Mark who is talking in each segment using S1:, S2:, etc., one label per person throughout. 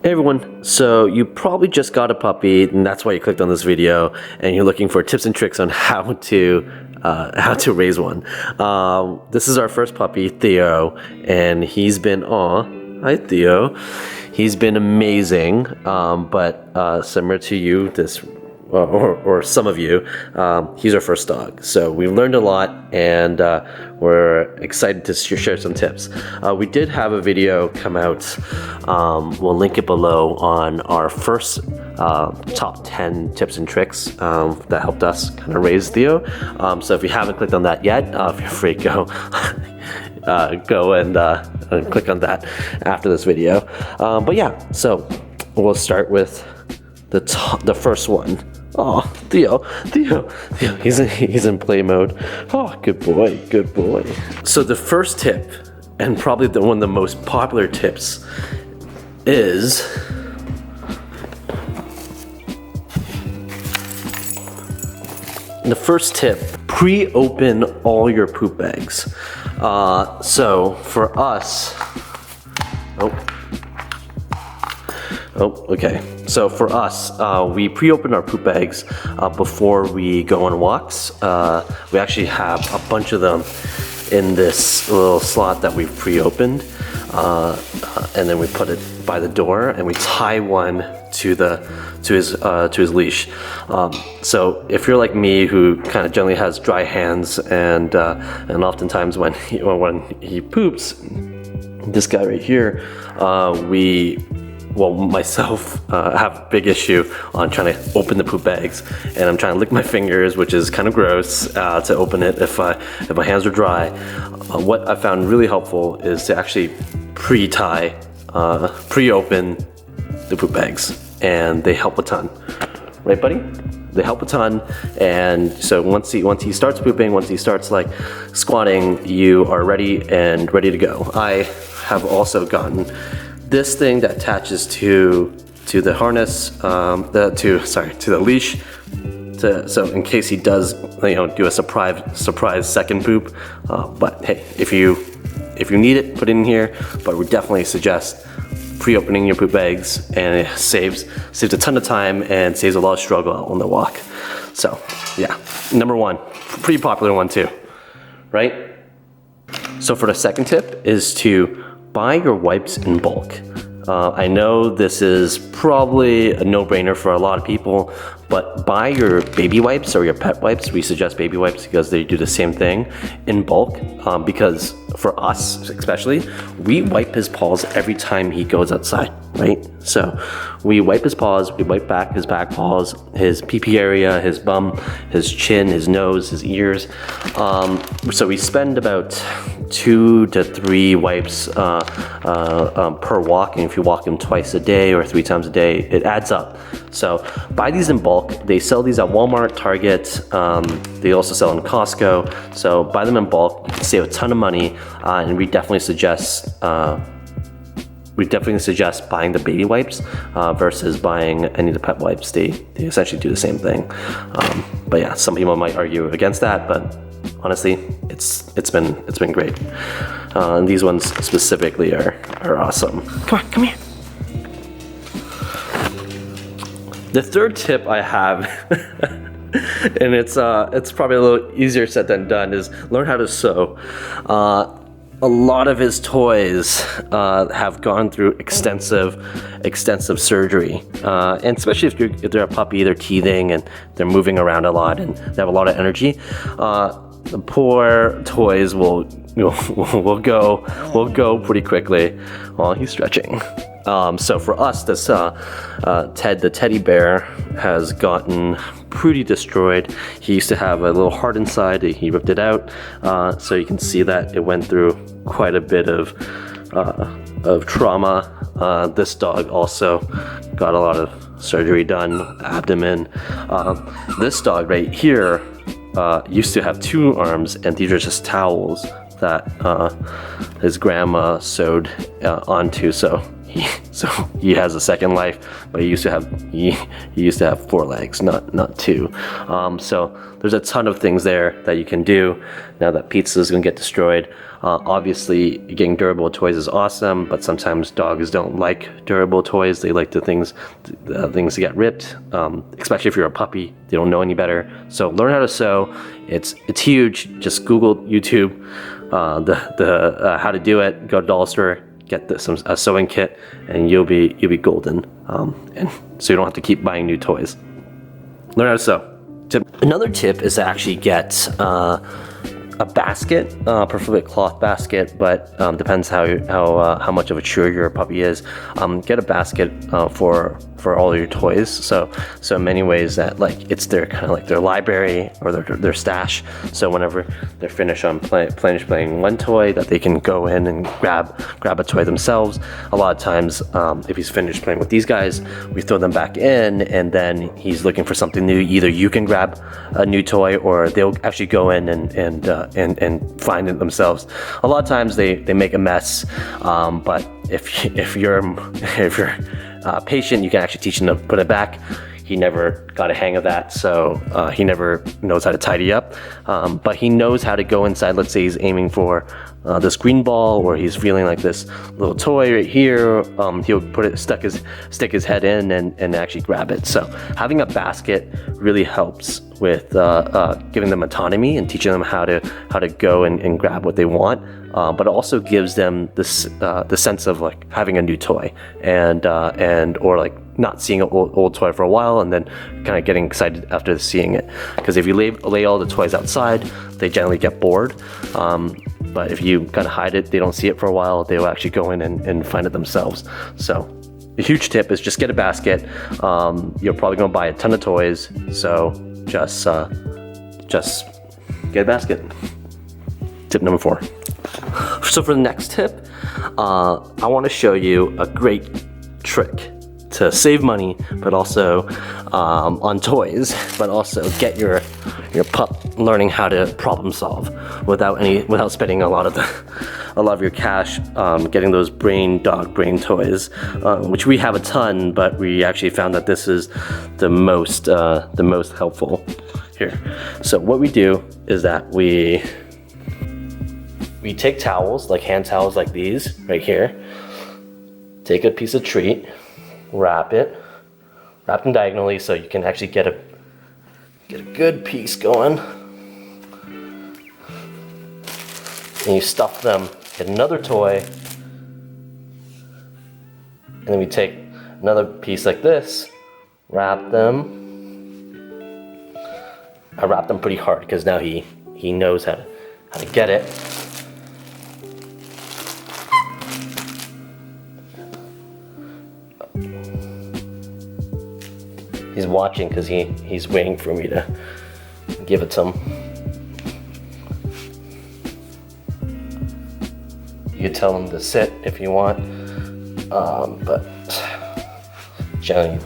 S1: Hey everyone, so you probably just got a puppy and that's why you clicked on this video and you're looking for tips and tricks on how to raise one. This is our first puppy, Theo, and he's been, hi Theo, he's been amazing, but similar to you, or some of you, he's our first dog. So we've learned a lot and we're excited to share some tips. We did have a video come out, we'll link it below, on our first top 10 tips and tricks that helped us kind of raise Theo. So if you haven't clicked on that yet, feel free to go and click on that after this video. But yeah, so we'll start with the first one. Oh, Theo, he's in play mode. Oh, good boy, good boy. So the first tip, and probably one of the most popular tips, is the first tip: pre-open all your poop bags. So for us, okay. So for us, we pre-open our poop bags before we go on walks. We actually have a bunch of them in this little slot that we've pre-opened, and then we put it by the door, and we tie one to his leash. So if you're like me, who kind of generally has dry hands, and oftentimes when he poops, this guy right here, myself have a big issue on trying to open the poop bags, and I'm trying to lick my fingers, which is kind of gross, to open it if my hands are dry. What I found really helpful is to actually pre-open the poop bags, and they help a ton. Right, buddy? They help a ton, and so once he starts pooping, once he starts like squatting, you are ready to go. I have also gotten this thing that attaches to the harness, to the leash, so in case he does, do a surprise second poop. But hey, if you need it, put it in here. But we definitely suggest pre-opening your poop bags, and it saves a ton of time and saves a lot of struggle on the walk. So yeah, number one, pretty popular one too, right? So for the second tip is to buy your wipes in bulk. I know this is probably a no-brainer for a lot of people, but buy your baby wipes or your pet wipes. We suggest baby wipes because they do the same thing in bulk, because for us especially, we wipe his paws every time he goes outside, right? So we wipe his paws, we wipe back his back paws, his pee-pee area, his bum, his chin, his nose, his ears. So we spend about 2 to 3 wipes per walk, and if you walk him twice a day or 3 times a day, it adds up. So buy these in bulk. They sell these at Walmart, Target. They also sell in Costco. So buy them in bulk. You can save a ton of money, and we definitely suggest buying the baby wipes versus buying any of the pet wipes. They essentially do the same thing. But yeah, some people might argue against that, but honestly, it's been great. And these ones specifically are awesome. Come here. The third tip I have, and it's probably a little easier said than done, is learn how to sew. A lot of his toys have gone through extensive surgery, and especially if they're a puppy, they're teething and they're moving around a lot and they have a lot of energy. The poor toys will go pretty while while he's stretching. So for us, this the teddy bear has gotten pretty destroyed. He used to have a little heart inside. He ripped it out, so you can see that it went through quite a bit of trauma. This dog also got a lot of surgery done, abdomen. This dog right here used to have 2 arms, and these are just towels that his grandma sewed onto. So so he has a second life, but he used to have 4 legs, not 2. So there's a ton of things there that you can do now that pizza is gonna get destroyed. Obviously, getting durable toys is awesome, but sometimes dogs don't like durable toys. They like the things to get ripped, especially if you're a puppy. They don't know any better. So learn how to sew. It's huge. Just Google YouTube how to do it. Go to the dollar store, get a sewing kit, and you'll be golden. And so you don't have to keep buying new toys. Learn how to sew. Another tip is to actually get a basket, preferably a cloth basket, but depends how much of a chewer your puppy is. Get a basket for all your toys. So in many ways that like it's their kind of like their library or their stash. So whenever they're finished on playing one toy, that they can go in and grab a toy themselves. A lot of times, if he's finished playing with these guys, we throw them back in, and then he's looking for something new. Either you can grab a new toy, or they'll actually go in and find it themselves. A lot of times they make a mess, but if you're patient, you can actually teach him to put it back. He never got a hang of that, so he never knows how to tidy up. But he knows how to go inside. Let's say he's aiming for this green ball, or he's feeling like this little toy right here. He'll stick his head in and actually grab it. So having a basket really helps with giving them autonomy and teaching them how to go and grab what they want. But it also gives them this the sense of like having a new toy and or like not seeing an old toy for a while and then kind of getting excited after seeing it. Because if you lay all the toys outside, they generally get bored. But if you kind of hide it, they don't see it for a while, they will actually go in and find it themselves. So a huge tip is just get a basket. You're probably going to buy a ton of toys, so just get a basket. Tip number 4. So for the next tip, I want to show you a great trick to save money, but also on toys, but also get your pup learning how to problem solve without spending a lot of your cash getting those dog brain toys, which we have a ton, but we actually found that this is the most helpful here. So what we do is that we take towels, like hand towels like these right here, take a piece of treat, wrap them diagonally so you can actually get a good piece going, and you stuff them, get another toy, and then we take another piece like this, wrap them. I wrap them pretty hard because now he knows how to get it. He's watching because he's waiting for me to give it to him. You can tell him to sit if you want, but generally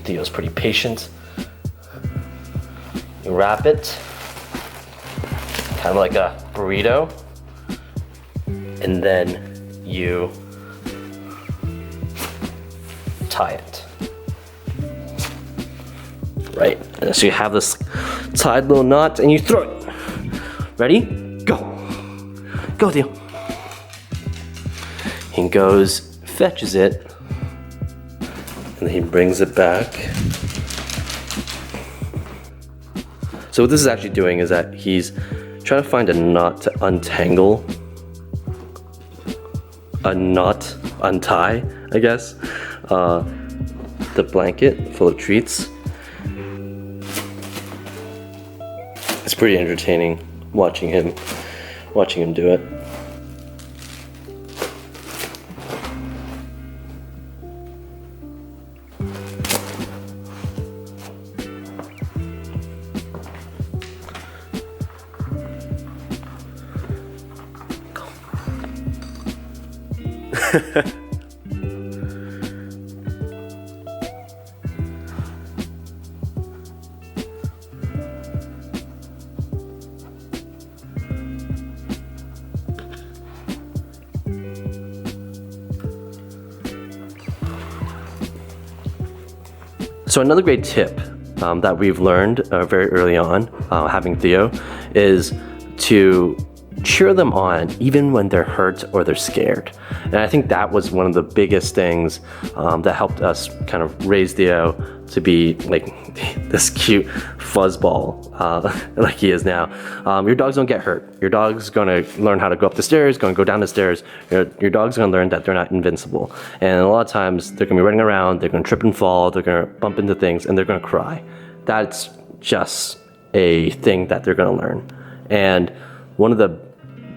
S1: Theo's pretty patient. You wrap it, kind of like a burrito, and then you tie it. Right, and so you have this tied little knot and you throw it. Ready? Go. Go, Theo. He goes, fetches it, and then he brings it back. So what this is actually doing is that he's trying to find a knot to untangle, untie, I guess, the blanket full of treats. It's pretty entertaining watching him do it. So another great tip that we've learned very early on, having Theo, is to cheer them on even when they're hurt or they're scared. And I think that was one of the biggest things that helped us kind of raise Theo to be like this cute fuzzball like he is now. Your dogs don't get hurt. Your dog's gonna learn how to go up the stairs, gonna go down the stairs. Your dog's gonna learn that they're not invincible. And a lot of times they're gonna be running around, they're gonna trip and fall, they're gonna bump into things, and they're gonna cry. That's just a thing that they're gonna learn. And one of the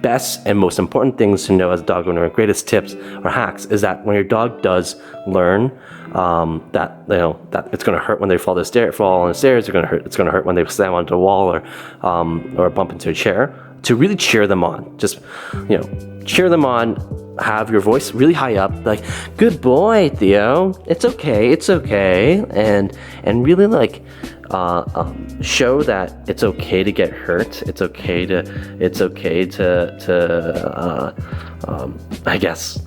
S1: best and most important things to know as a dog owner, greatest tips or hacks, is that when your dog does learn that that it's going to hurt when they fall on the stairs, it's going to hurt when they slam onto a wall or bump into a chair, to really cheer them on. Just cheer them on. Have your voice really high up, like, "Good boy, Theo. It's okay," and really like show that it's okay to get hurt. It's okay to I guess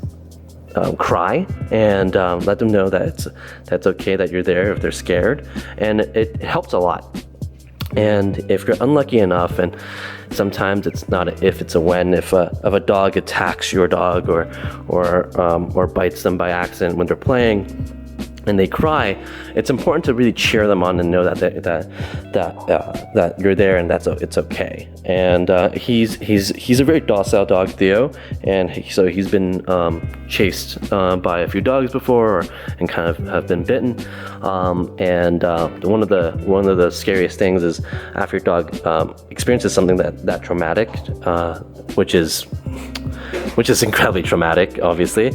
S1: cry, and let them know that that's okay, that you're there if they're scared, and it helps a lot. And if you're unlucky enough, and sometimes it's not a if, it's a when, if a dog attacks your dog or bites them by accident when they're playing and they cry, it's important to really cheer them on and know that you're there and it's okay. And he's a very docile dog, Theo, and so he's been chased by a few dogs before, and kind of have been bitten. And one of the scariest things is after your dog experiences something that traumatic, which is incredibly traumatic, obviously,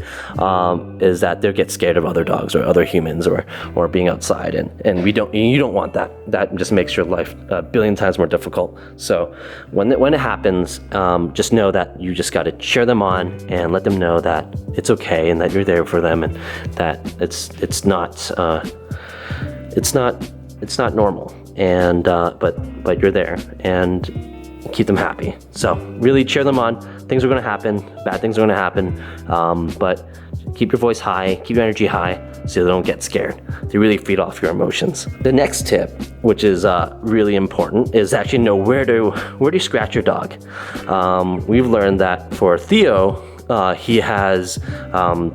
S1: is that they'll get scared of other dogs or other humans or being outside, and you don't want that. That just makes your life a billion times more difficult. So when it happens, just know that you just got to cheer them on and let them know that it's okay and that you're there for them, and that it's not normal, and but you're there, and keep them happy. So really cheer them on. Things are going to happen, bad things are going to happen, but keep your voice high, keep your energy high, so they don't get scared. They really feed off your emotions. The next tip, which is really important, is actually know where to scratch your dog. We've learned that for Theo, he has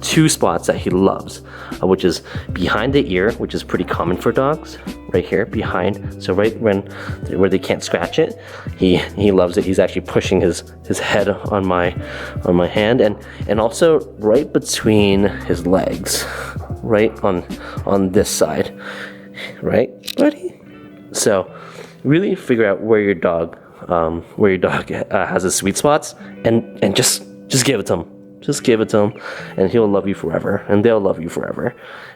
S1: two spots that he loves, which is behind the ear, which is pretty common for dogs, right here behind. So right where they can't scratch it, he loves it. He's actually pushing his head on my hand, and also right between his legs, right on this side, right, buddy? So really figure out where your dog has his sweet spots, and just give it to him. Just give it to him, and he'll love you forever, and they'll love you forever.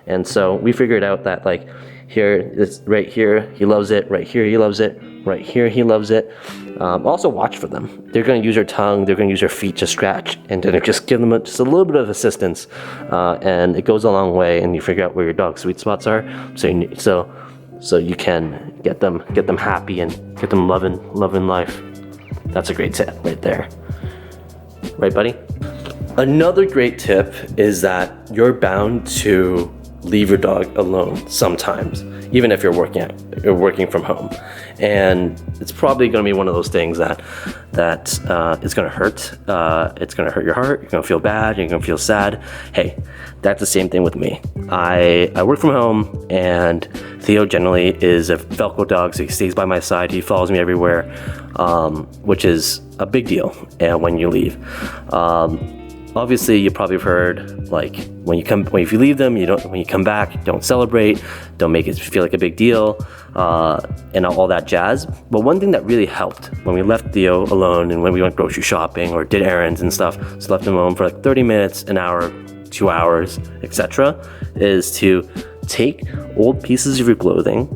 S1: And so we figured out that, like, here, it's right here, he loves it. Right here, he loves it. Right here, he loves it. Also watch for them. They're going to use their tongue, they're going to use their feet to scratch, and then just give them just a little bit of assistance, and it goes a long way, and you figure out where your dog's sweet spots are, so you can get them happy and get them loving life. That's a great tip right there. Right, buddy? Another great tip is that you're bound to leave your dog alone sometimes, even if you're working from home. And it's probably going to be one of those things that is going to hurt. It's going to hurt your heart. You're going to feel bad. You're going to feel sad. Hey, that's the same thing with me. I work from home, and Theo generally is a Velcro dog, so he stays by my side. He follows me everywhere, which is a big deal. And when you leave, obviously, you probably have heard, like, if you leave them, when you come back, don't celebrate, don't make it feel like a big deal, and all that jazz. But one thing that really helped when we left Theo alone, and when we went grocery shopping or did errands and stuff, so left him alone for like 30 minutes, an hour, 2 hours, etc., is to take old pieces of your clothing,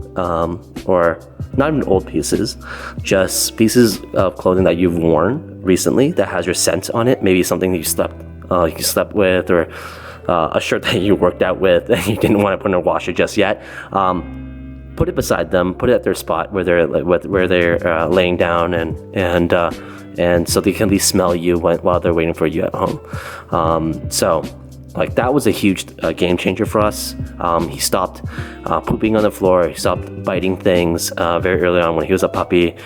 S1: or not even old pieces, just pieces of clothing that you've worn recently that has your scent on it, maybe something that you slept with, or a shirt that you worked out with and you didn't want to put in a washer just yet. Put it beside them, put it at their spot where they're laying down, and so they can at least smell you while they're waiting for you at home. So like that was a huge game changer for us. He stopped pooping on the floor. He stopped biting things very early on when he was a puppy.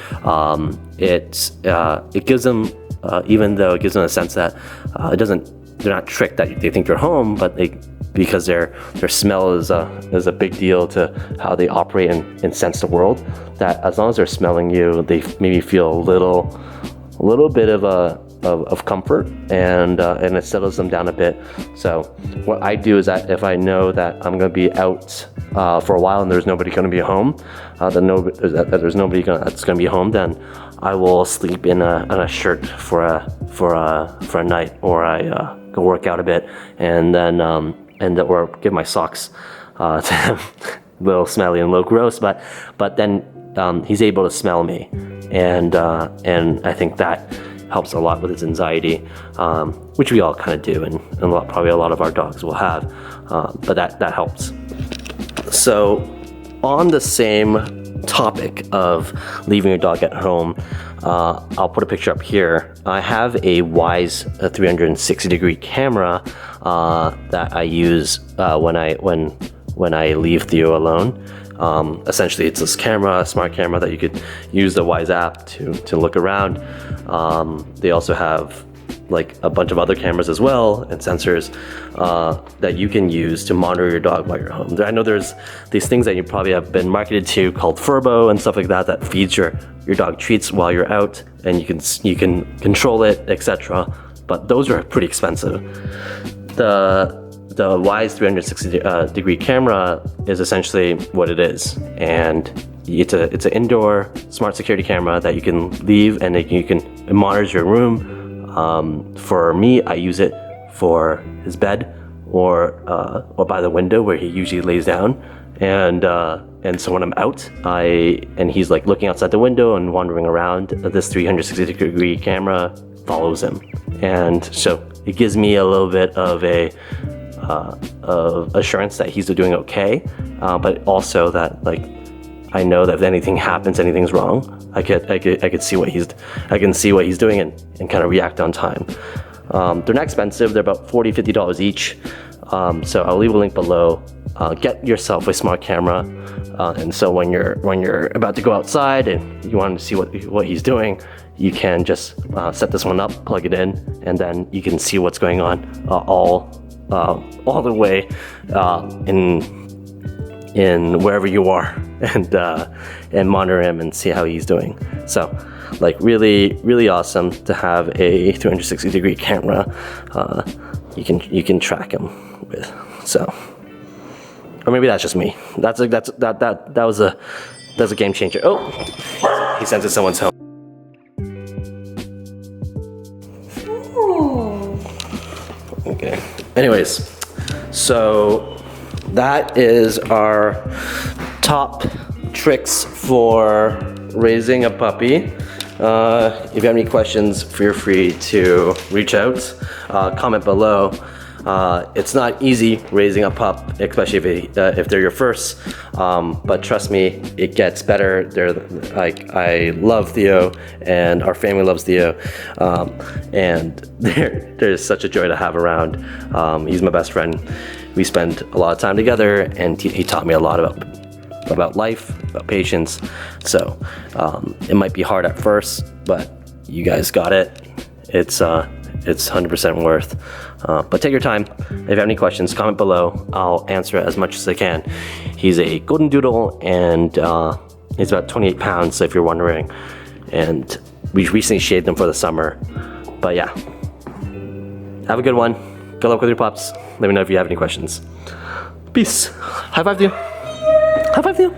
S1: It gives them, even though it gives them a sense that they're not tricked that they think you're home, but because their smell is a big deal to how they operate and sense the world. That as long as they're smelling you, they maybe feel a little bit of comfort, and it settles them down a bit. So what I do is that if I know that I'm going to be out for a while and there's nobody going to be home, there's nobody that's going to be home, then I will sleep in a shirt for a night, or I go work out a bit, and then or give my socks to him. A little smelly and a little gross, but then he's able to smell me, and I think that helps a lot with his anxiety, which we all kind of do, and probably a lot of our dogs will have, but that helps. So on the same topic of leaving your dog at home, I'll put a picture up here. I have a Wise 360-degree camera that I use when I leave Theo alone. Essentially, it's this camera, a smart camera that you could use the Wise app to look around. They also have like a bunch of other cameras as well, and sensors that you can use to monitor your dog while you're home. I know there's these things that you probably have been marketed to called Furbo and stuff like that feeds your dog treats while you're out, and you can control it, etc. But those are pretty expensive. The Wise 360-degree camera is essentially what it is, and it's an indoor smart security camera that you can leave, and it monitors your room. For me, I use it for his bed or by the window where he usually lays down, and so when I'm out, and he's like looking outside the window and wandering around, this 360-degree camera follows him, and so it gives me a little bit of assurance that he's doing okay, but also that like I know that if anything happens, anything's wrong, I can see what he's doing and kind of react on time. They're not expensive. They're about $40-50 each. So I'll leave a link below. Get yourself a smart camera, and so when you're about to go outside and you want to see what he's doing, you can just set this one up, plug it in, and then you can see what's going on all the way in wherever you are, and monitor him and see how he's doing. So like really awesome to have a 360-degree camera you can track him with. So, or maybe that's just me. That was a game changer. Oh, he senses someone's home. Okay. Anyways, so that is our top tricks for raising a puppy. If you have any questions, feel free to reach out, comment below. It's not easy raising a pup, especially if they're your first, but trust me, it gets better. I love Theo, and our family loves Theo, and there's such a joy to have around. He's my best friend. We spend a lot of time together, and he taught me a lot about life, about patience. So it might be hard at first, but you guys got it. It's 100% worth. But take your time. If you have any questions, comment below. I'll answer as much as I can. He's a golden doodle, and he's about 28 pounds, so if you're wondering. And we recently shaved him for the summer. But yeah, have a good one. Good luck with your pups. Let me know if you have any questions. Peace. High five to you. High five to you.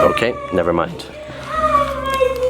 S1: Okay, never mind.